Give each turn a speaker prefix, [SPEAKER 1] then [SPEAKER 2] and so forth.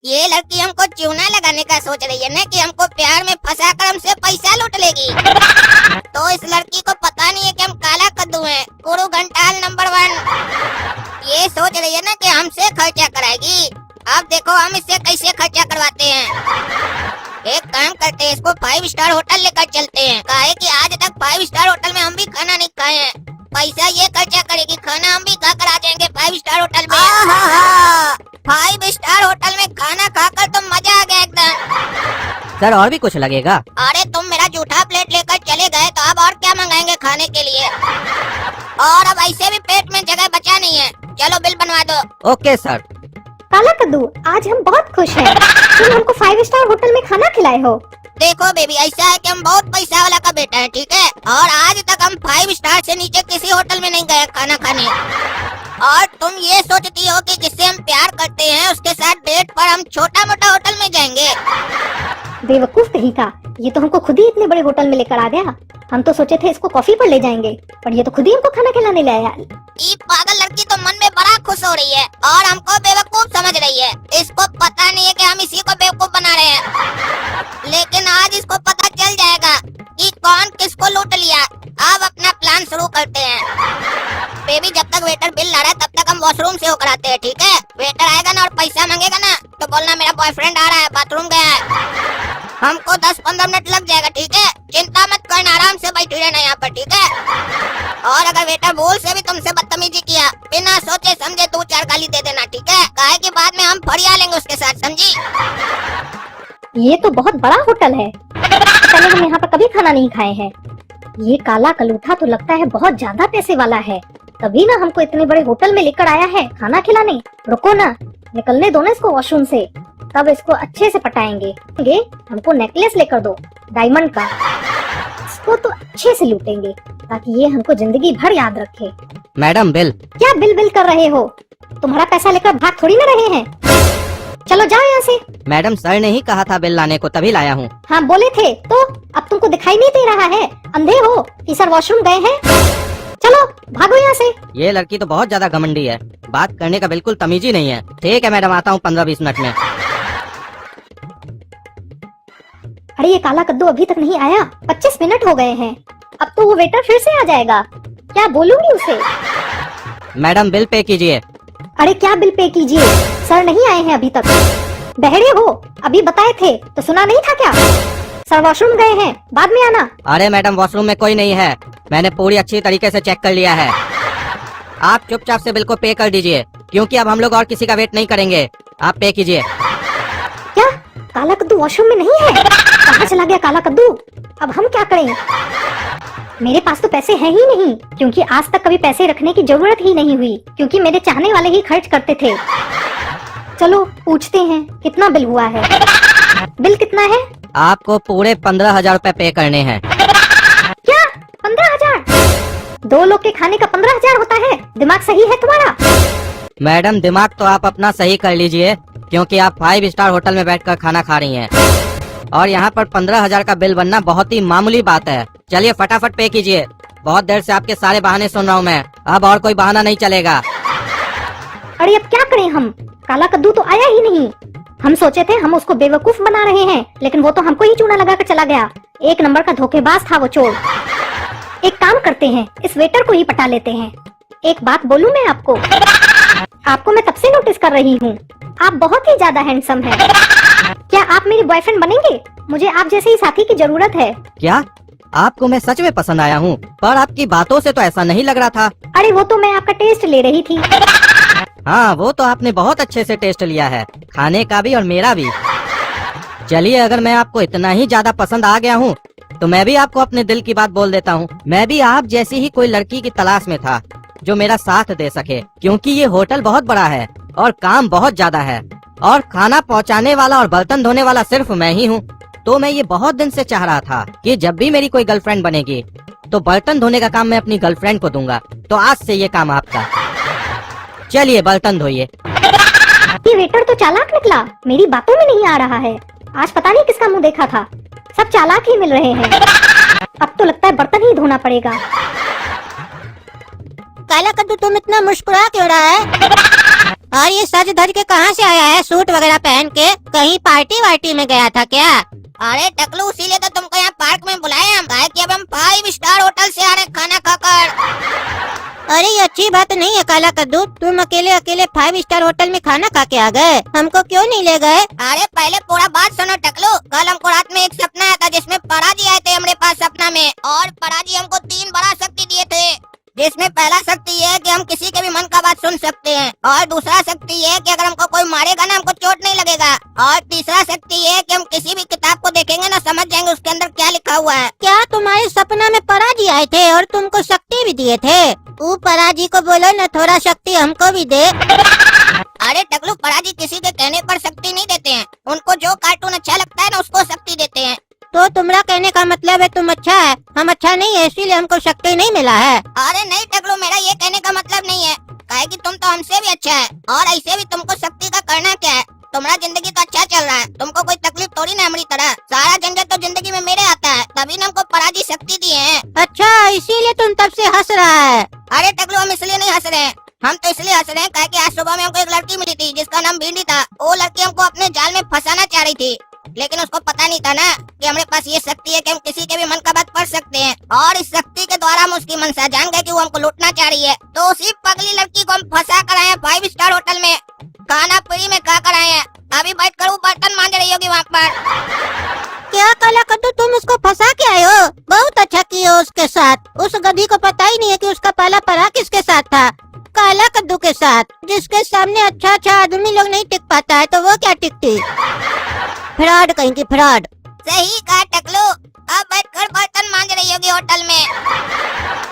[SPEAKER 1] ये लड़की हमको चूना लगाने का सोच रही है ना कि हमको प्यार में फंसा कर हमसे पैसा लूट लेगी। तो इस लड़की को पता नहीं है कि हम काला कद्दू हैं, कुरु घंटाल नंबर 1। ये सोच रही है ना कि हमसे खर्चा कराएगी। अब देखो हम इससे कैसे खर्चा करवाते हैं। एक काम करते हैं, इसको 5 स्टार होटल लेकर चलते हैं। काहे कि आज तक 5 स्टार होटल में हम भी खाना नहीं खाए हैं। पैसा ये खर्चा करेगी, खाना हम भी खा कर आ जाएंगे 5 स्टार होटल में। 5 स्टार होटल में खाना खाकर तो मजा आ गया एकदम।
[SPEAKER 2] सर और भी कुछ लगेगा?
[SPEAKER 1] अरे तुम मेरा जूठा प्लेट लेकर चले गए तो अब और क्या मंगाएंगे खाने के लिए। और अब ऐसे भी पेट में जगह बचा नहीं है। चलो बिल बनवा दो।
[SPEAKER 2] Okay sir.
[SPEAKER 3] काला कद्दू, आज हम बहुत खुश हैं। तुम हमको 5 स्टार होटल में खाना खिलाए हो।
[SPEAKER 1] देखो बेबी, ऐसा है कि हम बहुत पैसा वाला का बेटा है, ठीक है। और आज तक हम 5 स्टार से नीचे किसी होटल में नहीं गए खाना खाने। और तुम ये सोचती हो कि जिससे हम प्यार करते हैं उसके साथ डेट पर हम छोटा मोटा होटल में जाएंगे।
[SPEAKER 3] बेवकूफ कहीं का, ये तो हमको खुद ही इतने बड़े होटल में लेकर आ गया। हम तो सोचे थे इसको कॉफी पर ले जाएंगे, पर ये तो खुद ही हमको खाना खिलाने ले आया।
[SPEAKER 1] ये पागल लड़की तो मन में बड़ा खुश हो रही है और हमको बेवकूफ समझ रही है। इसको पता नहीं है कि हम इसी को बेवकूफ बना रहे हैं। लेकिन आज इसको पता चल जाएगा कि कौन किसको लूट लिया। अब अपना प्लान शुरू करते हैं। बेबी, जब तक वेटर बिल ला रहा है तब तक हम वॉशरूम से होकर आते हैं, ठीक है। वेटर आएगा ना और पैसा मांगेगा ना तो बोलना मेरा बॉयफ्रेंड आ रहा है, बाथरूम गया है। हमको 10-15 मिनट लग जाएगा, ठीक है। चिंता मत करना, आराम से बैठी रहना यहाँ पर, ठीक है। और अगर वेटर भूल से भी तुमसे बदतमीजी किया, बिना सोचे समझे 2-4 गाली दे देना, ठीक है। काहे कि बाद में हम फरिया लेंगे उसके साथ, समझी।
[SPEAKER 3] ये तो बहुत बड़ा होटल है, पहले हम यहाँ पर कभी खाना नहीं खाए हैं। ये काला कलूठा तो लगता है बहुत ज्यादा पैसे वाला है, तभी ना हमको इतने बड़े होटल में लेकर आया है खाना खिलाने। रुको ना, निकलने दो ना इसको वॉशरूम से, तब इसको अच्छे से पटाएंगे। हमको नेकलेस लेकर दो डायमंड का, इसको तो अच्छे से लूटेंगे ताकि ये हमको जिंदगी भर याद रखे।
[SPEAKER 2] Madam bill.
[SPEAKER 3] क्या बिल बिल कर रहे हो? तुम्हारा पैसा लेकर भाग थोड़ी ना रहे हैं। चलो जाओ यहाँ से।
[SPEAKER 2] मैडम सर ने ही कहा था बिल लाने को, तभी लाया हूँ।
[SPEAKER 3] हाँ बोले थे तो, अब तुमको दिखाई नहीं दे रहा है? अंधे हो कि सर वॉशरूम गए हैं? चलो भागो यहाँ से।
[SPEAKER 2] ये लड़की तो बहुत ज्यादा घमंडी है, बात करने का बिल्कुल तमीज ही नहीं है। ठीक है मैडम, आता हूँ 15-20 मिनट में।
[SPEAKER 3] अरे ये काला कद्दू अभी तक नहीं आया, 25 मिनट हो गए हैं। अब तो वो वेटर फिर से आ जाएगा, क्या बोलूंगी उसे।
[SPEAKER 2] मैडम बिल पे कीजिए।
[SPEAKER 3] अरे क्या बिल पे कीजिए, सर नहीं आए हैं अभी तक। बहरे हो, अभी बताए थे तो सुना नहीं था क्या? सर वॉशरूम गए हैं, बाद में आना।
[SPEAKER 2] अरे मैडम वॉशरूम में कोई नहीं है, मैंने पूरी अच्छी तरीके से चेक कर लिया है। आप चुपचाप से बिल को पे कर दीजिए, क्योंकि अब हम लोग और किसी का वेट नहीं करेंगे। आप पे कीजिए।
[SPEAKER 3] क्या काला कद्दू वॉशरूम में नहीं है? कहाँ चला गया काला कद्दू? अब हम क्या करें? मेरे पास तो पैसे हैं ही नहीं, क्योंकि आज तक कभी पैसे रखने की जरूरत ही नहीं हुई, क्योंकि मेरे चाहने वाले ही खर्च करते थे। चलो पूछते हैं कितना बिल हुआ है। बिल कितना है?
[SPEAKER 2] आपको पूरे 15,000 रूपए पे करने हैं।
[SPEAKER 3] क्या 15,000? 2 लोग के खाने का 15,000 होता है? दिमाग सही है तुम्हारा?
[SPEAKER 2] मैडम दिमाग तो आप अपना सही कर लीजिए, क्योंकि आप 5 स्टार होटल में बैठकर खाना खा रही हैं और यहाँ पर 15,000 का बिल बनना बहुत ही मामूली बात है। चलिए फटाफट पे कीजिए, बहुत देर से आपके सारे बहाने सुन रहा हूँ मैं, अब और कोई बहाना नहीं चलेगा।
[SPEAKER 3] अरे अब क्या करें हम? काला कद्दू तो आया ही नहीं। हम सोचे थे हम उसको बेवकूफ बना रहे हैं, लेकिन वो तो हमको ही चूना लगा कर चला गया। एक नंबर का धोखेबाज था वो चोर। एक काम करते हैं, इस वेटर को ही पटा लेते हैं। एक बात बोलूं मैं आपको, आपको मैं तब से नोटिस कर रही हूँ, आप बहुत ही ज्यादा हैंडसम हैं। क्या आप मेरे बॉयफ्रेंड बनेंगे? मुझे आप जैसे ही साथी की जरूरत है।
[SPEAKER 2] क्या आपको मैं सच में पसंद आया हूँ? पर आपकी बातों से तो ऐसा नहीं लग रहा था।
[SPEAKER 3] अरे वो तो मैं आपका टेस्ट ले रही थी।
[SPEAKER 2] हाँ वो तो आपने बहुत अच्छे से टेस्ट लिया है, खाने का भी और मेरा भी। चलिए अगर मैं आपको इतना ही ज्यादा पसंद आ गया हूँ तो मैं भी आपको अपने दिल की बात बोल देता हूँ। मैं भी आप जैसी ही कोई लड़की की तलाश में था जो मेरा साथ दे सके, क्योंकि ये होटल बहुत बड़ा है और काम बहुत ज्यादा है और खाना पहुँचाने वाला और बर्तन धोने वाला सिर्फ मैं ही हूँ। तो मैं ये बहुत दिन से चाह रहा था कि जब भी मेरी कोई गर्लफ्रेंड बनेगी तो बर्तन धोने का काम मैं अपनी गर्लफ्रेंड को दूंगा। तो आज से ये काम आपका। चलिए बर्तन धोइए।
[SPEAKER 3] ये वेटर तो चालाक निकला, मेरी बातों में नहीं आ रहा है। आज पता नहीं किसका मुंह देखा था, सब चालाक ही मिल रहे हैं। अब तो लगता है बर्तन ही धोना पड़ेगा।
[SPEAKER 1] काला कद्दू तुम इतना मुस्कुरा क्यों रहा है? और ये सज धज के कहाँ से आया है सूट वगैरह पहन के? कहीं पार्टी वार्टी में गया था क्या? अरे टकलू, इसीलिए तो तुमको यहाँ पार्क में बुलाए हम, कि अब हम 5 स्टार होटल से आ रहे खाना खाकर। अरे ये अच्छी बात नहीं है काला कद्दू, तुम अकेले अकेले 5 स्टार होटल में खाना खा के आ गए, हमको क्यों नहीं ले गए? अरे पहले पूरा बात सुनो टकलू। कल हमको रात में एक सपना आया था जिसमें पराजी आए थे हमारे पास सपना में, और पराजी हमको 3 बड़ा शक्ति दिए थे, जिसमें पहला शक्ति ये है कि हम किसी के भी मन का बात सुन सकते हैं, और दूसरा शक्ति ये है कि अगर हमको कोई मारेगा ना हमको चोट नहीं लगेगा, और तीसरा शक्ति ये है कि हम किसी भी किताब को देखेंगे ना समझ जाएंगे उसके अंदर क्या लिखा हुआ है। क्या तुम्हारे सपना में पराजी आए थे और तुमको शक्ति भी दिए थे? वो पराजी को बोलो ना थोड़ा शक्ति हमको भी दे। अरे टकलू, पराजी किसी के कहने पर शक्ति नहीं देते हैं, उनको जो कार्टून अच्छा लगता है ना उसको शक्ति देते हैं। तो तुम्हारा कहने का मतलब है तुम अच्छा है, हम अच्छा नहीं है, इसीलिए हमको शक्ति नहीं मिला है? अरे नहीं टकलू, मेरा ये कहने का मतलब नहीं है, काहे कि तुम तो हमसे भी अच्छा है, और ऐसे भी तुमको शक्ति का करना क्या है? तुम्हारा जिंदगी तो अच्छा चल रहा है, तुमको कोई तकलीफ थोड़ी ना हमारी तरह, सारा झंझट तो जिंदगी में मेरे आता है, तभी ना हमको पराजी शक्ति दी है। अच्छा, इसीलिए तुम तब से हंस रहा है? अरे टकलू, हम इसलिए नहीं हंस रहे हैं, हम तो इसलिए हंस रहे हैं काहे कि आज सुबह में हमको एक लड़की मिली थी जिसका नाम भिंडी था। वो लड़की हमको अपने जाल में फंसाना चाह रही थी, लेकिन उसको पता नहीं था ना कि हमारे पास ये शक्ति है कि हम किसी के भी मन का बात पढ़ सकते हैं, और इस शक्ति के द्वारा हम उसकी मनसा जान गए कि वो हमको लूटना चाह रही है। तो उसी पगली लड़की को हम फंसा कर आए हैं 5 स्टार होटल में, खाना फ्री में खा कर आए हैं, अभी बैठ कर वो बर्तन मांज रही होगी वहाँ पर। क्या काला कद्दू, तुम उसको फंसा के आए हो? बहुत अच्छा किए हो उसके साथ, उस गधी को पता ही नहीं है कि उसका पहला परा किसके साथ था, काला कद्दू के साथ, जिसके सामने अच्छा अच्छा आदमी लोग नहीं टिक पाता है तो वो क्या टिकती? फ्रॉड कहीं की फ्रॉड। सही कहा टकलू, अब बैठकर बर्तन मांज रही होगी होटल में।